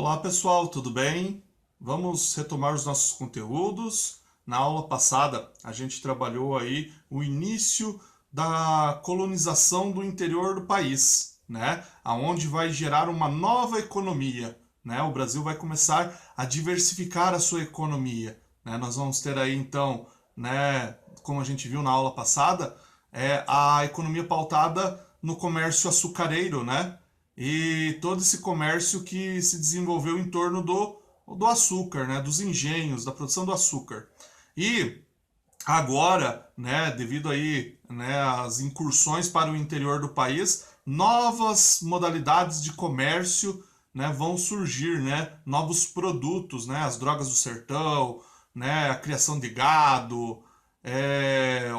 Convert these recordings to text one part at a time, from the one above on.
Olá pessoal, tudo bem? Vamos retomar os nossos conteúdos. Na aula passada a gente trabalhou aí o início da colonização do interior do país, né? Aonde vai gerar uma nova economia, né? O Brasil vai começar a diversificar a sua economia, né? Nós vamos ter aí então, né, como a gente viu na aula passada, a economia pautada no comércio açucareiro, né? E todo esse comércio que se desenvolveu em torno do açúcar, né, dos engenhos, da produção do açúcar. E agora, né, devido aí, né, às incursões para o interior do país, novas modalidades de comércio, né, vão surgir, né, novos produtos, né, as drogas do sertão, né, a criação de gado,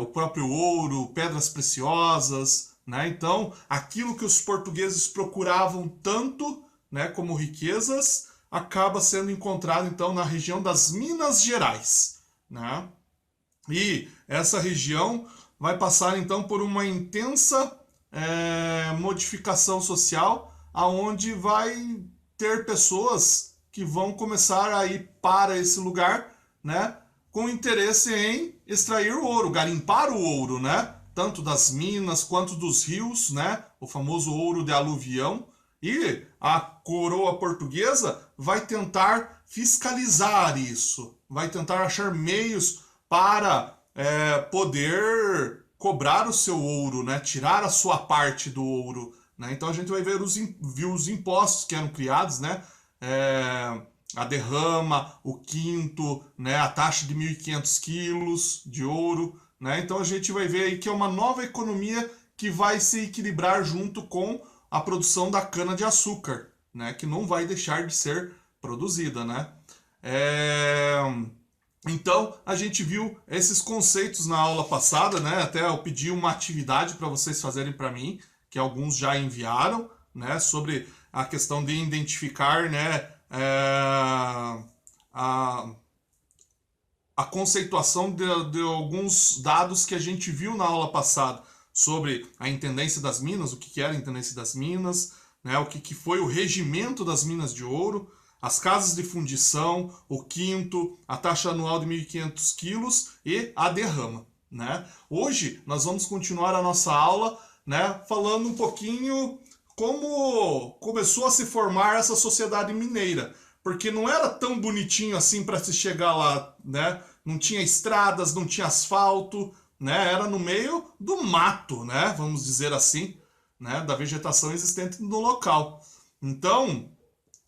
o próprio ouro, pedras preciosas, né? Então, aquilo que os portugueses procuravam tanto, né, como riquezas, acaba sendo encontrado então na região das Minas Gerais, né? E essa região vai passar então por uma intensa modificação social, aonde vai ter pessoas que vão começar a ir para esse lugar, né, com interesse em extrair o ouro, garimpar o ouro, né, tanto das minas quanto dos rios, né, o famoso ouro de aluvião. E a coroa portuguesa vai tentar fiscalizar isso, vai tentar achar meios para poder cobrar o seu ouro, né? Tirar a sua parte do ouro. Né? Então a gente vai ver os impostos que eram criados, né? A derrama, o quinto, né? A taxa de 1.500 quilos de ouro. Né? Então a gente vai ver aí que é uma nova economia que vai se equilibrar junto com a produção da cana-de-açúcar, né? Que não vai deixar de ser produzida. Né? Então, a gente viu esses conceitos na aula passada, né? Até eu pedi uma atividade para vocês fazerem para mim, que alguns já enviaram, né? Sobre a questão de identificar, né? A conceituação de alguns dados que a gente viu na aula passada sobre a intendência das minas, o que era a intendência das minas, né? O que foi o regimento das minas de ouro, as casas de fundição, o quinto, a taxa anual de 1.500 quilos e a derrama. Né? Hoje nós vamos continuar a nossa aula, né, falando um pouquinho como começou a se formar essa sociedade mineira. Porque não era tão bonitinho assim para se chegar lá. Né? Não tinha estradas, não tinha asfalto, né? Era no meio do mato, né? Vamos dizer assim, né? Da vegetação existente no local. Então,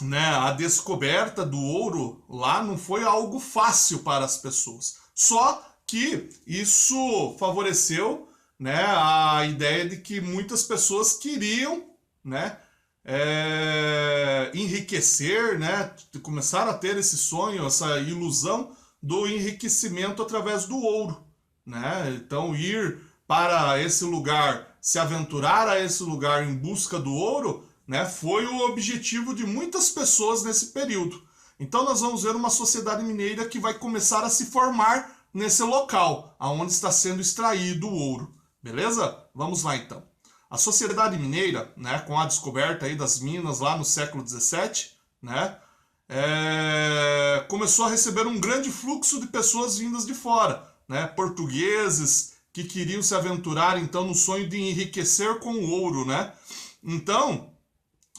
né, a descoberta do ouro lá não foi algo fácil para as pessoas. Só que isso favoreceu, né, a ideia de que muitas pessoas queriam, né, enriquecer, né, começaram a ter esse sonho, essa ilusão do enriquecimento através do ouro. Né? Então, ir para esse lugar, se aventurar a esse lugar em busca do ouro, né, foi o objetivo de muitas pessoas nesse período. Então nós vamos ver uma sociedade mineira que vai começar a se formar nesse local, aonde está sendo extraído o ouro. Beleza? Vamos lá então. A sociedade mineira, né, com a descoberta aí das minas lá no século XVII, né, começou a receber um grande fluxo de pessoas vindas de fora, né, portugueses que queriam se aventurar então no sonho de enriquecer com o ouro, né? Então,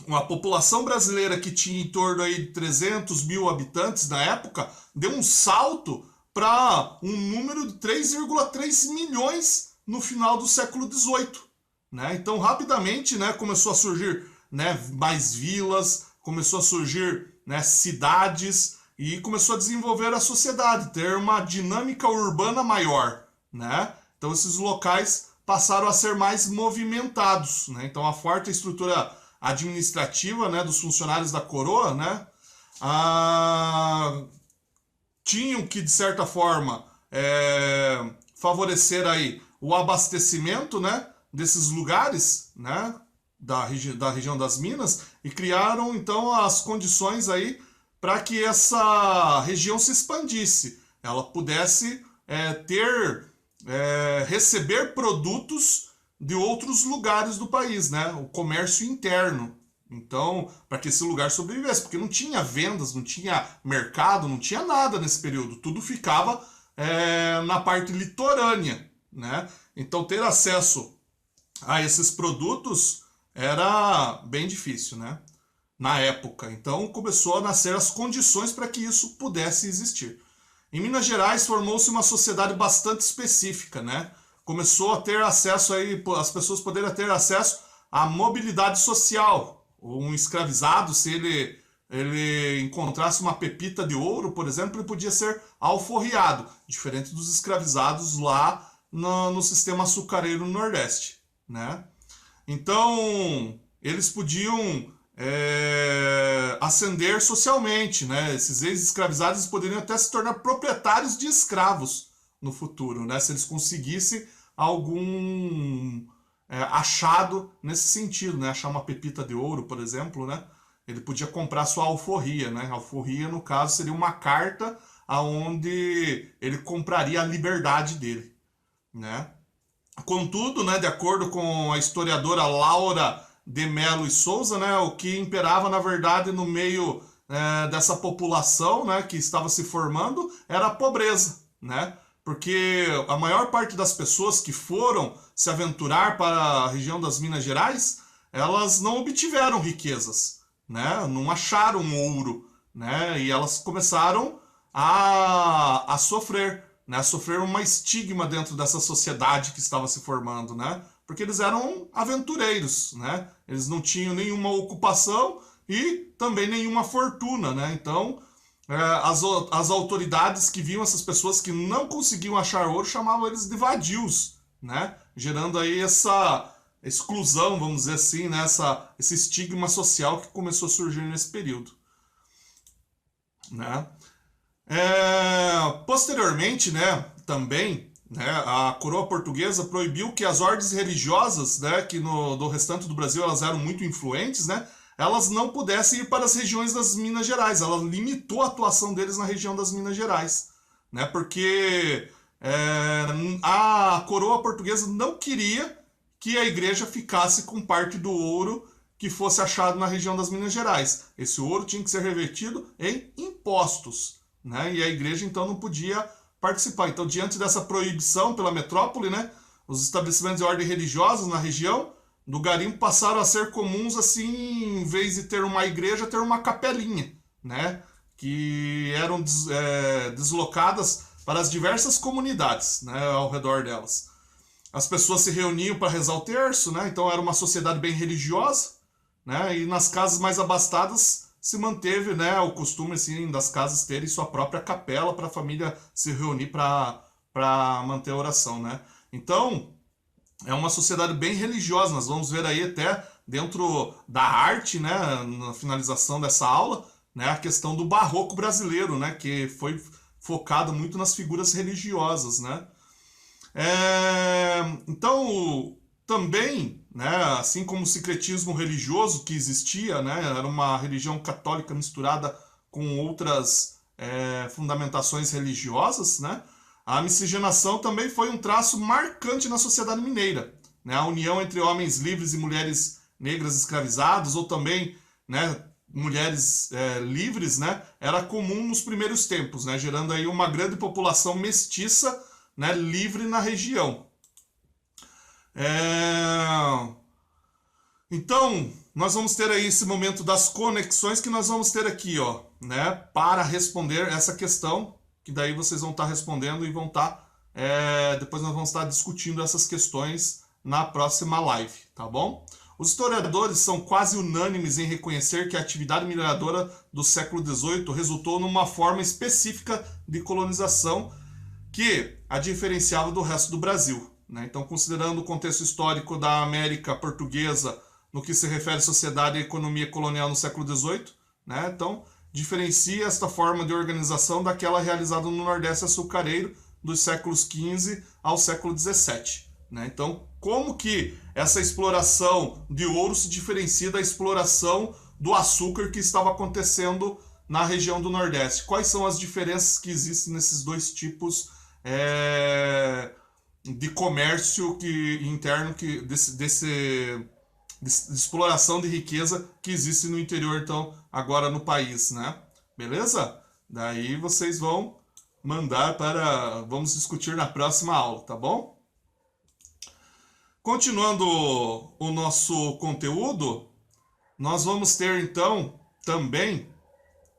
uma população brasileira que tinha em torno aí de 300 mil habitantes na época, deu um salto para um número de 3,3 milhões no final do século XVIII. Né? Então, rapidamente, né, começou a surgir, né, mais vilas, começou a surgir, né, cidades e começou a desenvolver a sociedade, ter uma dinâmica urbana maior. Né? Então, esses locais passaram a ser mais movimentados. Né? Então, a forte estrutura administrativa, né, dos funcionários da coroa, né, tinham que, de certa forma, favorecer aí o abastecimento, né, desses lugares, né, da região das minas, e criaram, então, as condições aí para que essa região se expandisse, ela pudesse receber produtos de outros lugares do país, né? O comércio interno, Então, para que esse lugar sobrevivesse, porque não tinha vendas, não tinha mercado, não tinha nada nesse período. Tudo ficava na parte litorânea, né? Então, ter acesso a esses produtos era bem difícil, né? Na época. Então, começou a nascer as condições para que isso pudesse existir. Em Minas Gerais, formou-se uma sociedade bastante específica, né? Começou a ter acesso aí, as pessoas poderiam ter acesso à mobilidade social. Um escravizado, se ele encontrasse uma pepita de ouro, por exemplo, ele podia ser alforriado, diferente dos escravizados lá no sistema açucareiro no Nordeste, né? Então, eles podiam ascender socialmente, né? Esses ex-escravizados poderiam até se tornar proprietários de escravos no futuro, né? Se eles conseguissem algum achado nesse sentido, né? Achar uma pepita de ouro, por exemplo, né? Ele podia comprar sua alforria, né? A alforria, no caso, seria uma carta aonde ele compraria a liberdade dele, né? Contudo, né, de acordo com a historiadora Laura de Mello e Souza, né, o que imperava, na verdade, no meio dessa população, né, que estava se formando era a pobreza, né? Porque a maior parte das pessoas que foram se aventurar para a região das Minas Gerais, elas não obtiveram riquezas, né? Não acharam ouro, né? E elas começaram a sofrer, né? A sofrer uma estigma dentro dessa sociedade que estava se formando, né? Porque eles eram aventureiros, né? Eles não tinham nenhuma ocupação e também nenhuma fortuna, né? Então, as autoridades que viam essas pessoas que não conseguiam achar ouro chamavam eles de vadios, né? Gerando aí essa exclusão, vamos dizer assim, né? Esse estigma social que começou a surgir nesse período, né? Posteriormente, né, também, né, a coroa portuguesa proibiu que as ordens religiosas, né, que do restante do Brasil elas eram muito influentes, né, elas não pudessem ir para as regiões das Minas Gerais. Ela limitou a atuação deles na região das Minas Gerais, né, porque a coroa portuguesa não queria que a igreja ficasse com parte do ouro que fosse achado na região das Minas Gerais. Esse ouro tinha que ser revertido em impostos, né? E a igreja então não podia participar. Então, diante dessa proibição pela metrópole, né, os estabelecimentos de ordem religiosa na região do garimpo passaram a ser comuns, assim, em vez de ter uma igreja, ter uma capelinha, né, que eram deslocadas para as diversas comunidades, né, ao redor delas. As pessoas se reuniam para rezar o terço, né, então era uma sociedade bem religiosa, né, e nas casas mais abastadas se manteve, né, o costume assim, das casas terem sua própria capela para a família se reunir para manter a oração, né? Então, é uma sociedade bem religiosa. Nós vamos ver aí até dentro da arte, né, na finalização dessa aula, né, a questão do barroco brasileiro, né, que foi focado muito nas figuras religiosas, né? Então, também, né, assim como o sincretismo religioso que existia, né, era uma religião católica misturada com outras fundamentações religiosas, né, a miscigenação também foi um traço marcante na sociedade mineira, né, a união entre homens livres e mulheres negras escravizadas, ou também, né, mulheres livres, né, era comum nos primeiros tempos, né, gerando aí uma grande população mestiça, né, livre na região. Então, nós vamos ter aí esse momento das conexões que nós vamos ter aqui, ó, né, para responder essa questão, que daí vocês vão estar respondendo e vão estar, depois nós vamos estar discutindo essas questões na próxima live, tá bom? Os historiadores são quase unânimes em reconhecer que a atividade mineradora do século XVIII resultou numa forma específica de colonização que a diferenciava do resto do Brasil, né? Então, considerando o contexto histórico da América portuguesa no que se refere à sociedade e economia colonial no século XVIII, né? Então, diferencia esta forma de organização daquela realizada no Nordeste açucareiro dos séculos XV ao século XVII, né? Então, como que essa exploração de ouro se diferencia da exploração do açúcar que estava acontecendo na região do Nordeste? Quais são as diferenças que existem nesses dois tipos de comércio interno desse de exploração de riqueza que existe no interior, então, agora no país, né? Beleza? Daí vocês vão mandar para... Vamos discutir na próxima aula, tá bom? Continuando o nosso conteúdo, nós vamos ter, então, também,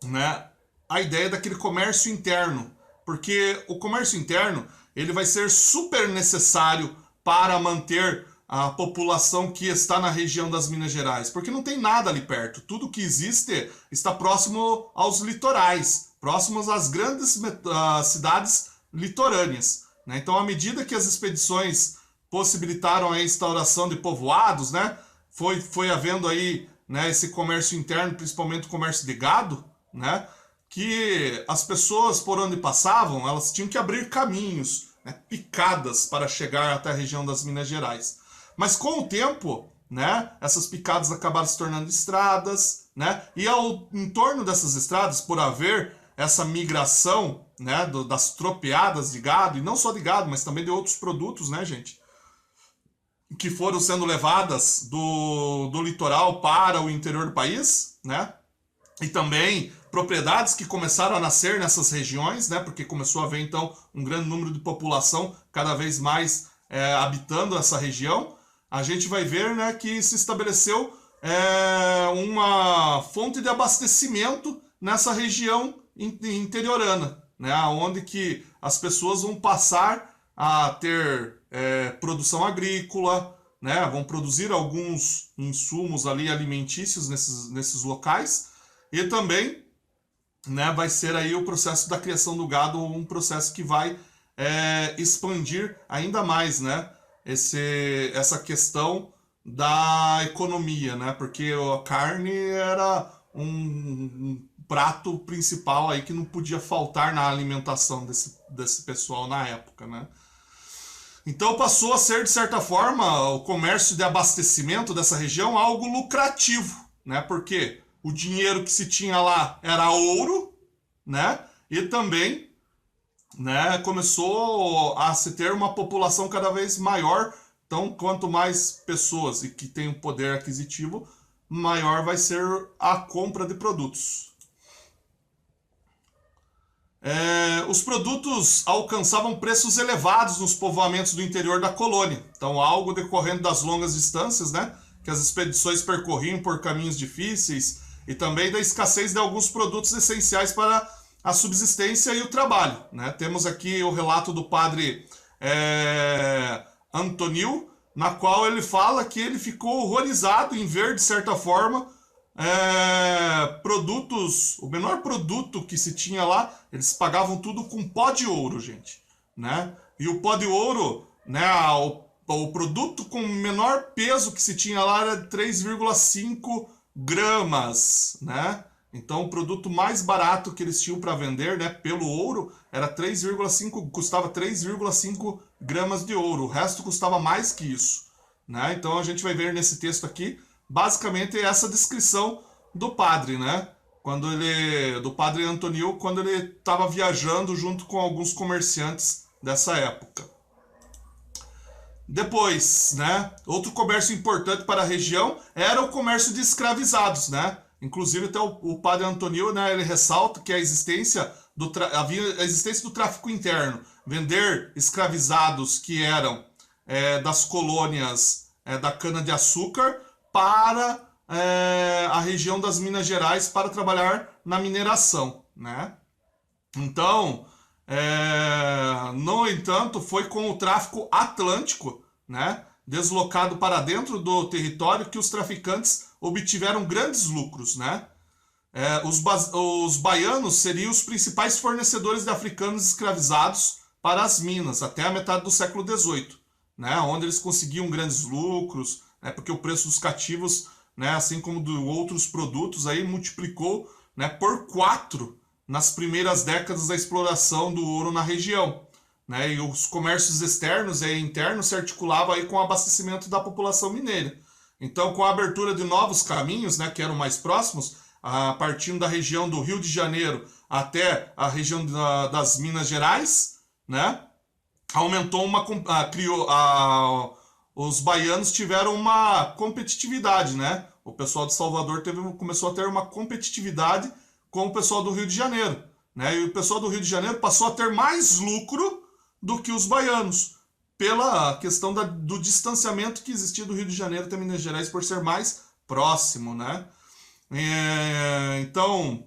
né, a ideia daquele comércio interno, porque o comércio interno ele vai ser super necessário para manter a população que está na região das Minas Gerais, porque não tem nada ali perto. Tudo que existe está próximo aos litorais, próximos às grandes cidades litorâneas, né? Então, à medida que as expedições possibilitaram a instauração de povoados, né, foi havendo aí, né, esse comércio interno, principalmente o comércio de gado, né, que as pessoas por onde passavam, elas tinham que abrir caminhos, né, picadas para chegar até a região das Minas Gerais. Mas com o tempo, né, essas picadas acabaram se tornando estradas, né, e em torno dessas estradas, por haver essa migração, né, das tropeadas de gado, e não só de gado, mas também de outros produtos, né, gente, que foram sendo levadas do litoral para o interior do país, né, e também propriedades que começaram a nascer nessas regiões, né, porque começou a haver, então, um grande número de população cada vez mais habitando essa região. A gente vai ver, né, que se estabeleceu uma fonte de abastecimento nessa região interiorana, né, onde que as pessoas vão passar a ter produção agrícola, né, vão produzir alguns insumos ali alimentícios nesses locais, e também, né, vai ser aí o processo da criação do gado, um processo que vai expandir ainda mais, né, essa questão da economia, né, porque a carne era um prato principal aí que não podia faltar na alimentação desse pessoal na época, né. Então passou a ser, de certa forma, o comércio de abastecimento dessa região algo lucrativo, né, porque o dinheiro que se tinha lá era ouro, né, e também, né, começou a se ter uma população cada vez maior. Então, quanto mais pessoas e que têm um poder aquisitivo, maior vai ser a compra de produtos. Os produtos alcançavam preços elevados nos povoamentos do interior da colônia. Então, algo decorrendo das longas distâncias, né, que as expedições percorriam por caminhos difíceis, e também da escassez de alguns produtos essenciais para a subsistência e o trabalho, né? Temos aqui o relato do padre Antonil, na qual ele fala que ele ficou horrorizado em ver, de certa forma, produtos, o menor produto que se tinha lá, eles pagavam tudo com pó de ouro, gente, né? E o pó de ouro, né, o produto com menor peso que se tinha lá era 3,5 gramas, né? Então o produto mais barato que eles tinham para vender, né, pelo ouro, era 3,5, custava 3,5 gramas de ouro. O resto custava mais que isso, né? Então a gente vai ver nesse texto aqui, basicamente essa descrição do padre, né? Do padre Antonil, quando ele estava viajando junto com alguns comerciantes dessa época. Depois, né, outro comércio importante para a região era o comércio de escravizados, né? Inclusive até o padre Antonil, né, ele ressalta que havia a existência do tráfico interno, vender escravizados que eram das colônias da cana-de-açúcar para a região das Minas Gerais para trabalhar na mineração, né? Então, no entanto, foi com o tráfico atlântico, né, deslocado para dentro do território, que os traficantes obtiveram grandes lucros, né? Os baianos seriam os principais fornecedores de africanos escravizados para as minas até a metade do século XVIII, né, onde eles conseguiam grandes lucros, né, porque o preço dos cativos, né, assim como de outros produtos, aí multiplicou, né, por 4 nas primeiras décadas da exploração do ouro na região, né, e os comércios externos e internos se articulavam aí com o abastecimento da população mineira. Então, com a abertura de novos caminhos, né, que eram mais próximos, partindo da região do Rio de Janeiro até a região das Minas Gerais, né, aumentou os baianos tiveram uma competitividade, né? O pessoal de Salvador começou a ter uma competitividade com o pessoal do Rio de Janeiro, né? E o pessoal do Rio de Janeiro passou a ter mais lucro do que os baianos, pela questão do distanciamento que existia do Rio de Janeiro até Minas Gerais por ser mais próximo, né? Então,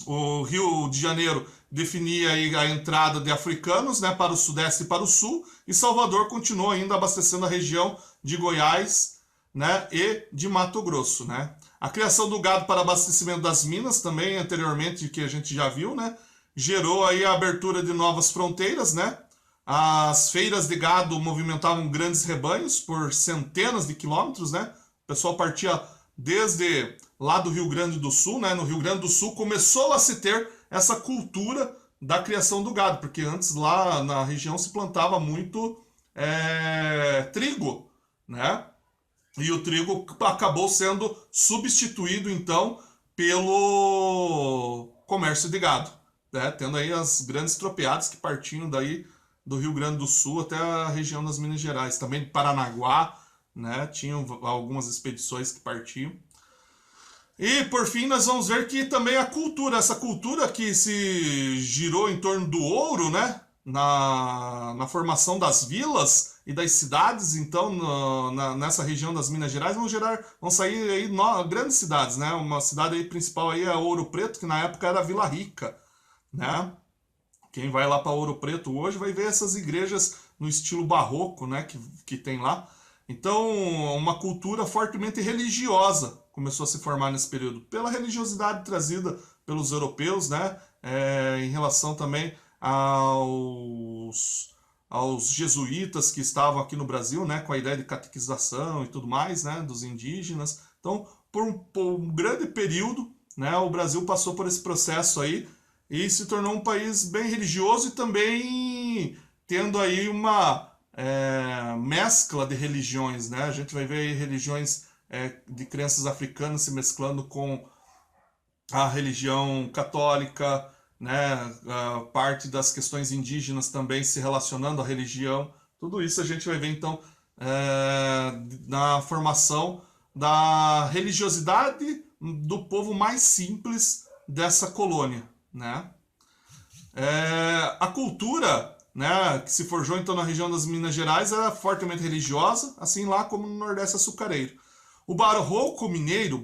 o Rio de Janeiro definia aí a entrada de africanos, né, para o sudeste e para o sul, e Salvador continuou ainda abastecendo a região de Goiás, né, e de Mato Grosso, né? A criação do gado para abastecimento das minas também, anteriormente, que a gente já viu, né, gerou aí a abertura de novas fronteiras, né? As feiras de gado movimentavam grandes rebanhos por centenas de quilômetros, né? O pessoal partia desde lá do Rio Grande do Sul, né? No Rio Grande do Sul começou a se ter essa cultura da criação do gado, porque antes lá na região se plantava muito trigo, né? E o trigo acabou sendo substituído, então, pelo comércio de gado, né? Tendo aí as grandes tropeadas que partiam daí do Rio Grande do Sul até a região das Minas Gerais. Também de Paranaguá, né? Tinham algumas expedições que partiam. E, por fim, nós vamos ver que também a cultura, essa cultura que se girou em torno do ouro, né? Na formação das vilas e das cidades, então, nessa região das Minas Gerais, vão sair aí grandes cidades, né? Uma cidade aí principal aí é Ouro Preto, que na época era Vila Rica, né? Quem vai lá para Ouro Preto hoje vai ver essas igrejas no estilo barroco, né? Que tem lá. Então, uma cultura fortemente religiosa começou a se formar nesse período, pela religiosidade trazida pelos europeus, né? Em relação também aos jesuítas que estavam aqui no Brasil, né? Com a ideia de catequização e tudo mais, né? Dos indígenas. Então, por um grande período, né? O Brasil passou por esse processo aí e se tornou um país bem religioso e também tendo aí uma mescla de religiões, né? A gente vai ver aí religiões de crenças africanas se mesclando com a religião católica, né? A parte das questões indígenas também se relacionando à religião. Tudo isso a gente vai ver então na formação da religiosidade do povo mais simples dessa colônia, né? A cultura, né, que se forjou então na região das Minas Gerais era fortemente religiosa, assim lá como no Nordeste açucareiro. O barroco mineiro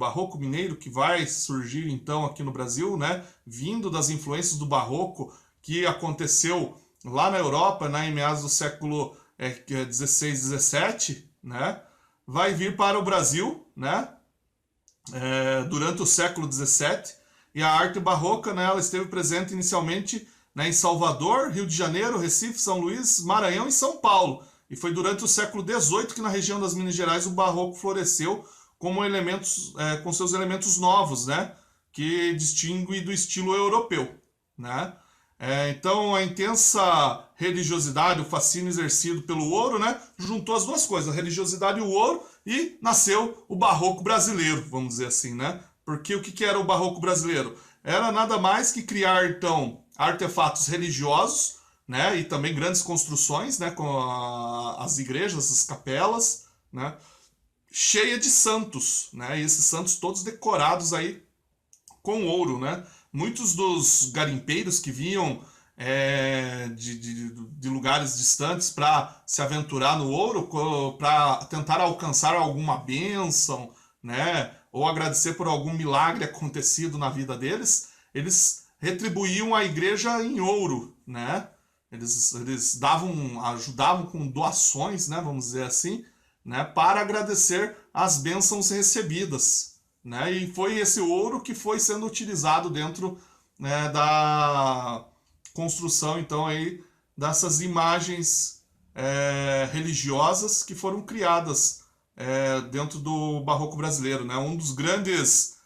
que vai surgir então aqui no Brasil, né, vindo das influências do barroco que aconteceu lá na Europa, né, em meados do século XVI, XVII, né, vai vir para o Brasil, né, durante o século XVII, e a arte barroca, né, ela esteve presente inicialmente, né, em Salvador, Rio de Janeiro, Recife, São Luís, Maranhão e São Paulo. E foi durante o século XVIII que na região das Minas Gerais o barroco floresceu com seus elementos novos, né, que distingue do estilo europeu, né? Então a intensa religiosidade, o fascínio exercido pelo ouro, né, juntou as duas coisas, a religiosidade e o ouro, e nasceu o barroco brasileiro, vamos dizer assim, né? Porque o que era o barroco brasileiro? Era nada mais que criar, então, artefatos religiosos, né, e também grandes construções, né, com as igrejas, as capelas, né, cheia de santos, né, e esses santos todos decorados aí com ouro, né. Muitos dos garimpeiros que vinham de lugares distantes para se aventurar no ouro, para tentar alcançar alguma bênção, né, ou agradecer por algum milagre acontecido na vida deles, eles retribuíam a igreja em ouro, né? Eles ajudavam com doações, né, vamos dizer assim, né, para agradecer as bênçãos recebidas, né? E foi esse ouro que foi sendo utilizado dentro, né, da construção, então, aí, dessas imagens religiosas que foram criadas dentro do barroco brasileiro, né? Um dos grandes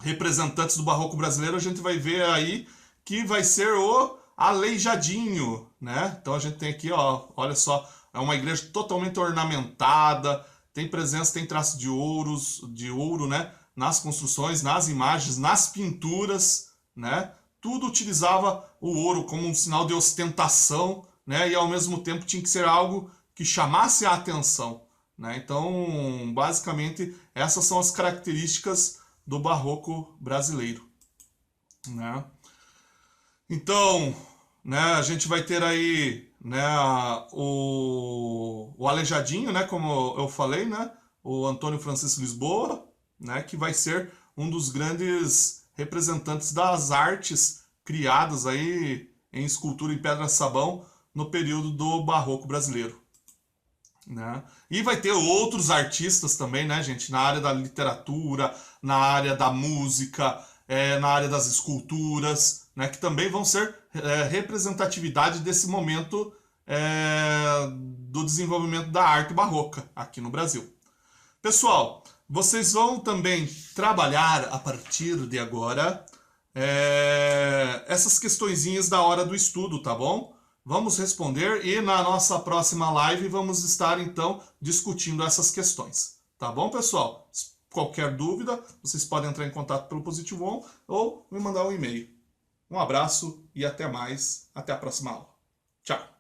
representantes do barroco brasileiro a gente vai ver aí que vai ser o Aleijadinho, né? Então a gente tem aqui, ó, olha só, é uma igreja totalmente ornamentada, tem presença, tem traço de ouro, né? Nas construções, nas imagens, nas pinturas, né? Tudo utilizava o ouro como um sinal de ostentação, né? E ao mesmo tempo tinha que ser algo que chamasse a atenção, né? Então, basicamente, essas são as características do barroco brasileiro, né? Então, né, a gente vai ter aí, né, o Aleijadinho, né, como eu falei, né, o Antônio Francisco Lisboa, né, que vai ser um dos grandes representantes das artes criadas aí em escultura em pedra-sabão no período do Barroco brasileiro, né? E vai ter outros artistas também, né, gente, na área da literatura, na área da música, na área das esculturas, né, que também vão ser representatividade desse momento do desenvolvimento da arte barroca aqui no Brasil. Pessoal, vocês vão também trabalhar a partir de agora essas questõezinhas da hora do estudo, tá bom? Vamos responder e na nossa próxima live vamos estar então discutindo essas questões. Tá bom, pessoal? Qualquer dúvida, vocês podem entrar em contato pelo Positivo On ou me mandar um e-mail. Um abraço e até mais. Até a próxima aula. Tchau!